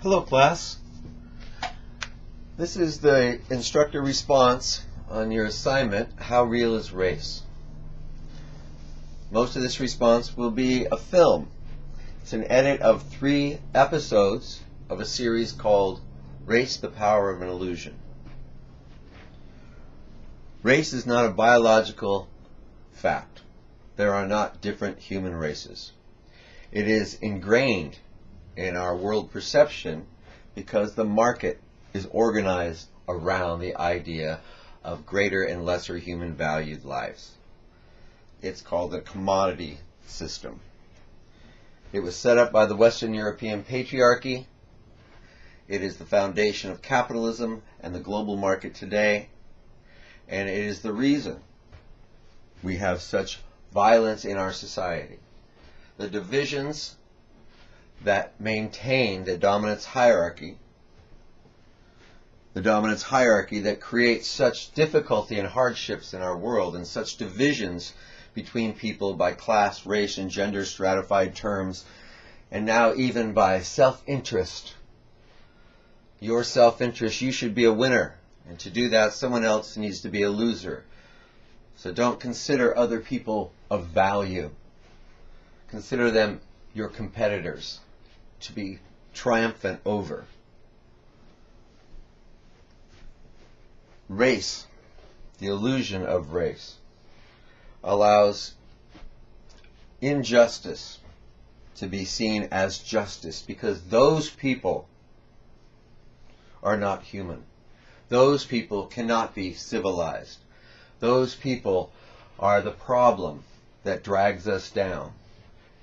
Hello class. This is the instructor response on your assignment, How Real is Race? Most of this response will be a film. It's an edit of 3 episodes of a series called Race, the Power of an Illusion. Race is not a biological fact. There are not different human races. It is ingrained in our world perception because the market is organized around the idea of greater and lesser human valued lives. It's called the commodity system. It was set up by the Western European patriarchy. It is the foundation of capitalism and the global market today, and it is the reason we have such violence in our society. The divisions that maintain the dominance hierarchy that creates such difficulty and hardships in our world, and such divisions between people by class, race, and gender stratified terms, and now even by self-interest. Your self-interest, you should be a winner, and to do that someone else needs to be a loser. So don't consider other people of value. Consider them your competitors to be triumphant over. Race, the illusion of race, allows injustice to be seen as justice because those people are not human. Those people cannot be civilized. Those people are the problem that drags us down,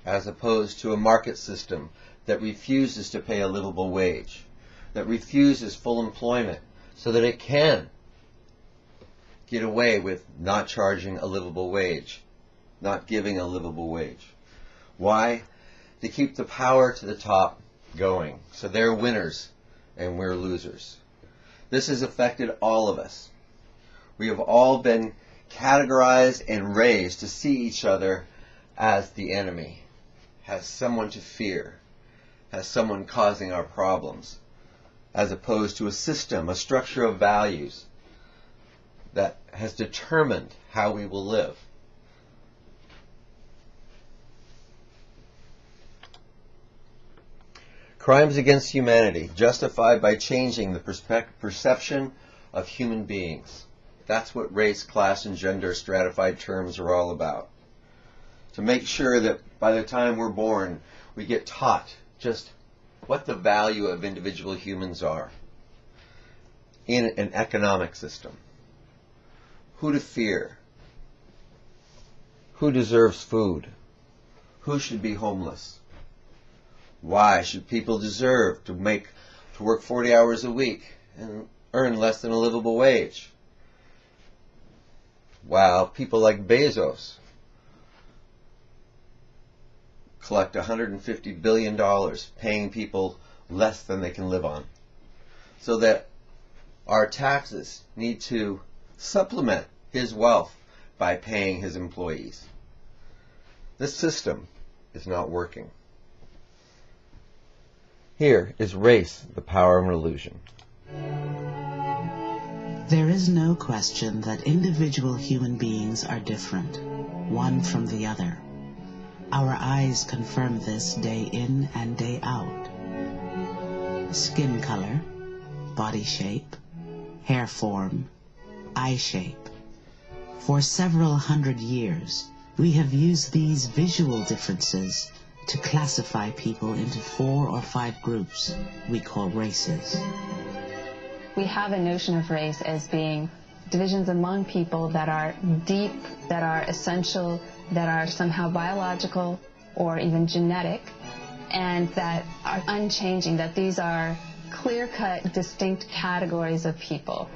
as opposed to a market system that refuses to pay a livable wage, that refuses full employment so that it can get away with not charging a livable wage, not giving a livable wage. Why? To keep the power to the top going. So they're winners and we're losers. This has affected all of us. We have all been categorized and raised to see each other as the enemy, as someone to fear, as someone causing our problems, as opposed to a system, a structure of values that has determined how we will live. Crimes against humanity, justified by changing the perception of human beings. That's what race, class, and gender stratified terms are all about. To make sure that by the time we're born, we get taught just what the value of individual humans are in an economic system. Who to fear, who deserves food, who should be homeless, why should people deserve to work 40 hours a week and earn less than a livable wage, while people like Bezos collect $150 billion paying people less than they can live on, so that our taxes need to supplement his wealth by paying his employees. This system is not working. Here is Race, the Power of an Illusion. There is no question that individual human beings are different, one from the other. Our eyes confirm this day in and day out. Skin color, body shape, hair form, eye shape. For several hundred years, we have used these visual differences to classify people into 4 or 5 groups we call races. We have a notion of race as being divisions among people that are deep, that are essential, that are somehow biological or even genetic, and that are unchanging, that these are clear-cut, distinct categories of people.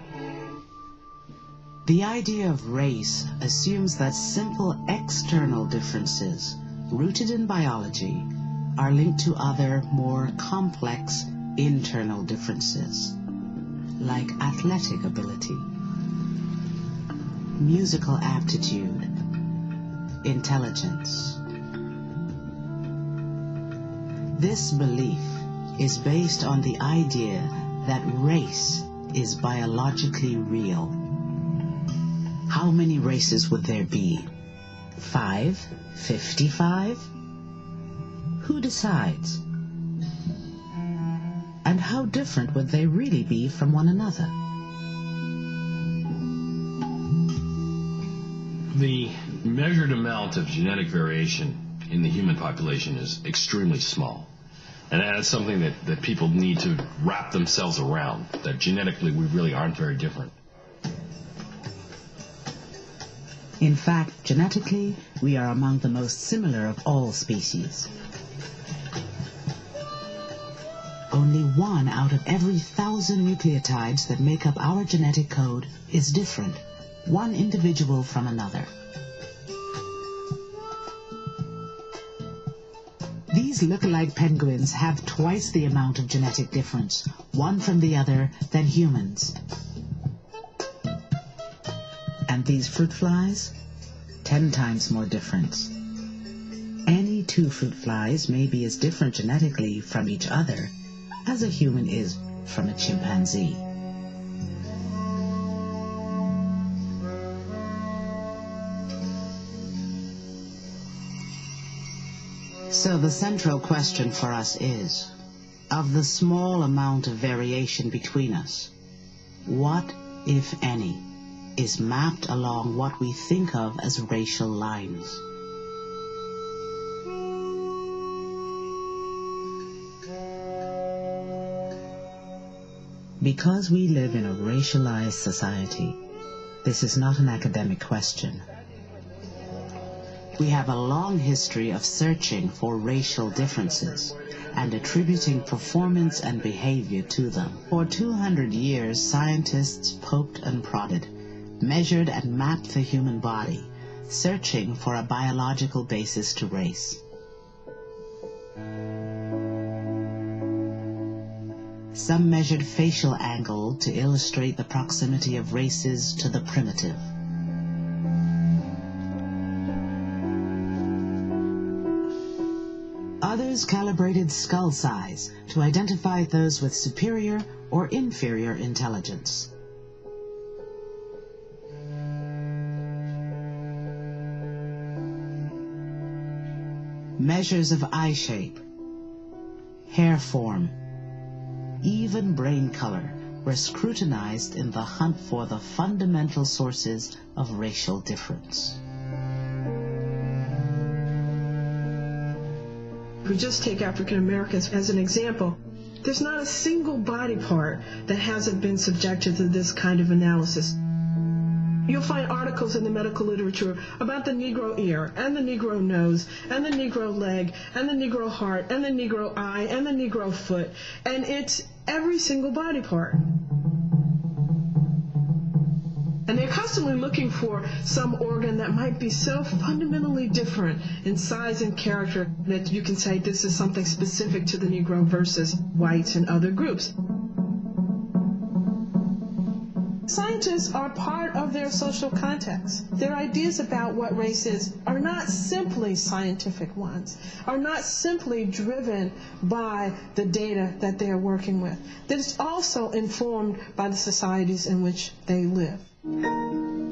The idea of race assumes that simple external differences, rooted in biology, are linked to other, more complex internal differences, like athletic ability, musical aptitude, intelligence. This belief is based on the idea that race is biologically real. How many races would there be? 5? 55? Who decides? And how different would they really be from one another? The measured amount of genetic variation in the human population is extremely small. And that's something that people need to wrap themselves around, that genetically we really aren't very different. In fact, genetically, we are among the most similar of all species. Only 1 out of every 1,000 nucleotides that make up our genetic code is different, one individual from another. These look-alike penguins have twice the amount of genetic difference, one from the other, than humans. And these fruit flies? 10 times more difference. Any 2 fruit flies may be as different genetically from each other as a human is from a chimpanzee. So the central question for us is, of the small amount of variation between us, what, if any, is mapped along what we think of as racial lines? Because we live in a racialized society, this is not an academic question. We have a long history of searching for racial differences and attributing performance and behavior to them. For 200 years, scientists poked and prodded, measured and mapped the human body, searching for a biological basis to race. Some measured facial angle to illustrate the proximity of races to the primitive. Others calibrated skull size to identify those with superior or inferior intelligence. Measures of eye shape, hair form, even brain color were scrutinized in the hunt for the fundamental sources of racial difference. If we just take African Americans as an example, there's not a single body part that hasn't been subjected to this kind of analysis. You'll find articles in the medical literature about the Negro ear, and the Negro nose, and the Negro leg, and the Negro heart, and the Negro eye, and the Negro foot, and it's every single body part. And they're constantly looking for some organ that might be so fundamentally different in size and character that you can say this is something specific to the Negro versus whites and other groups. Scientists are part of their social context. Their ideas about what race is are not simply scientific ones, are not simply driven by the data that they are working with. It's also informed by the societies in which they live.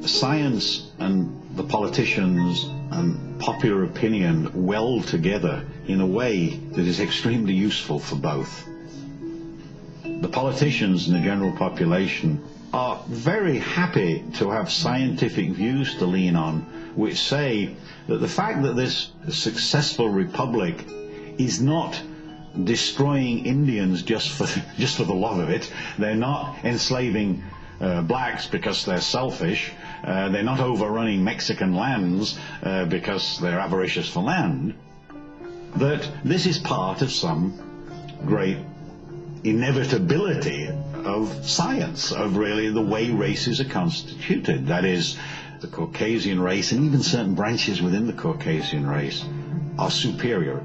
Science and the politicians and popular opinion weld together in a way that is extremely useful for both. The politicians and the general population are very happy to have scientific views to lean on, which say that the fact that this successful republic is not destroying Indians just for the love of it. They're not enslaving blacks because they're selfish. They're not overrunning Mexican lands because they're avaricious for land. That this is part of some great inevitability of science, of really the way races are constituted. That is, the Caucasian race and even certain branches within the Caucasian race are superior.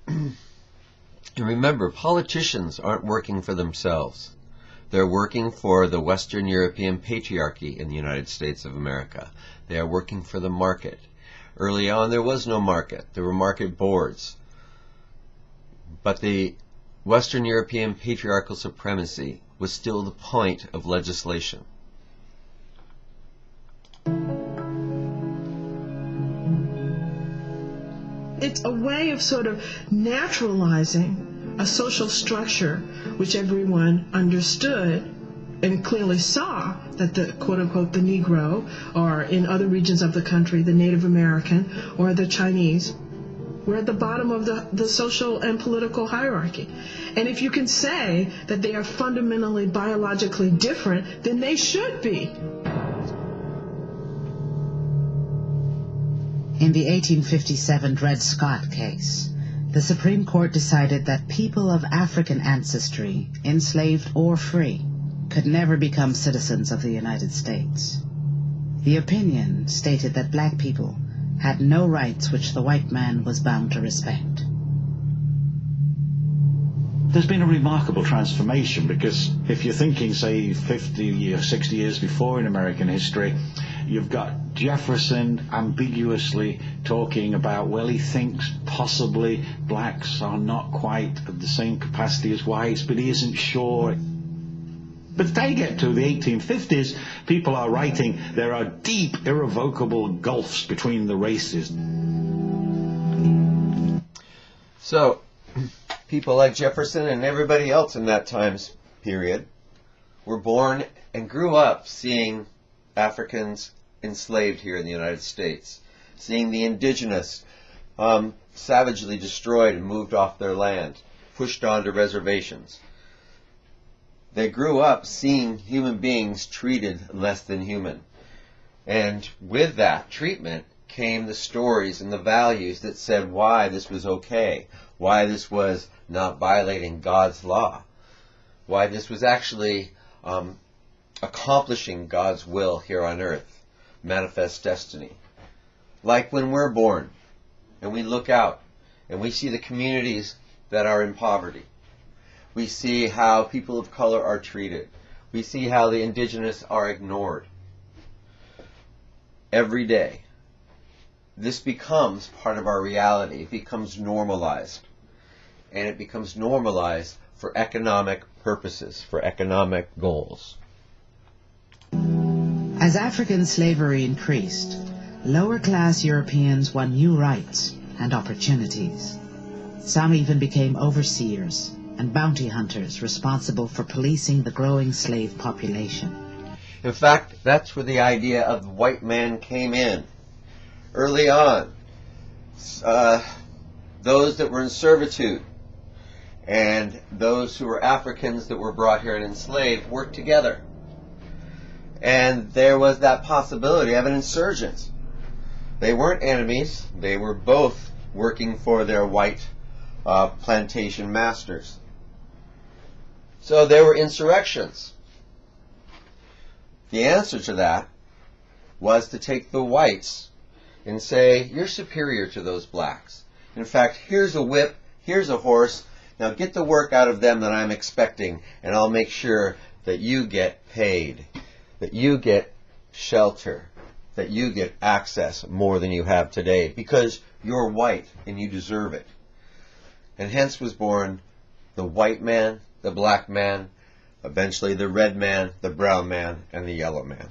And remember, politicians aren't working for themselves. They're working for the Western European patriarchy in the United States of America. They are working for the market. Early on, there was no market. There were market boards. But the Western European patriarchal supremacy was still the point of legislation. It's a way of sort of naturalizing a social structure which everyone understood and clearly saw that the quote-unquote the Negro, or in other regions of the country, the Native American or the Chinese, were at the bottom of the social and political hierarchy. And if you can say that they are fundamentally biologically different, then they should be. In the 1857 Dred Scott case, the Supreme Court decided that people of African ancestry, enslaved or free, could never become citizens of the United States. The opinion stated that black people had no rights which the white man was bound to respect. There's been a remarkable transformation, because if you're thinking, say, 50 or 60 years before in American history, you've got Jefferson ambiguously talking about, well, he thinks possibly blacks are not quite of the same capacity as whites, but he isn't sure. But they get to the 1850s, people are writing, there are deep, irrevocable gulfs between the races. So, people like Jefferson and everybody else in that time period were born and grew up seeing Africans enslaved here in the United States, seeing the indigenous savagely destroyed and moved off their land, pushed onto reservations. They grew up seeing human beings treated less than human. And with that treatment came the stories and the values that said why this was okay, why this was not violating God's law, why this was actually accomplishing God's will here on earth, manifest destiny. Like when we're born and we look out and we see the communities that are in poverty. We see how people of color are treated. We see how the indigenous are ignored. Every day, this becomes part of our reality. It becomes normalized. And it becomes normalized for economic purposes, for economic goals. As African slavery increased, lower-class Europeans won new rights and opportunities. Some even became overseers and bounty hunters responsible for policing the growing slave population. In fact, that's where the idea of the white man came in. Early on, those that were in servitude and those who were Africans that were brought here and enslaved worked together. And there was that possibility of an insurgence. They weren't enemies. They were both working for their white plantation masters. So there were insurrections. The answer to that was to take the whites and say, you're superior to those blacks. In fact, here's a whip, here's a horse, now get the work out of them that I'm expecting, and I'll make sure that you get paid, that you get shelter, that you get access more than you have today, because you're white and you deserve it. And hence was born the white man, the black man, eventually the red man, the brown man, and the yellow man.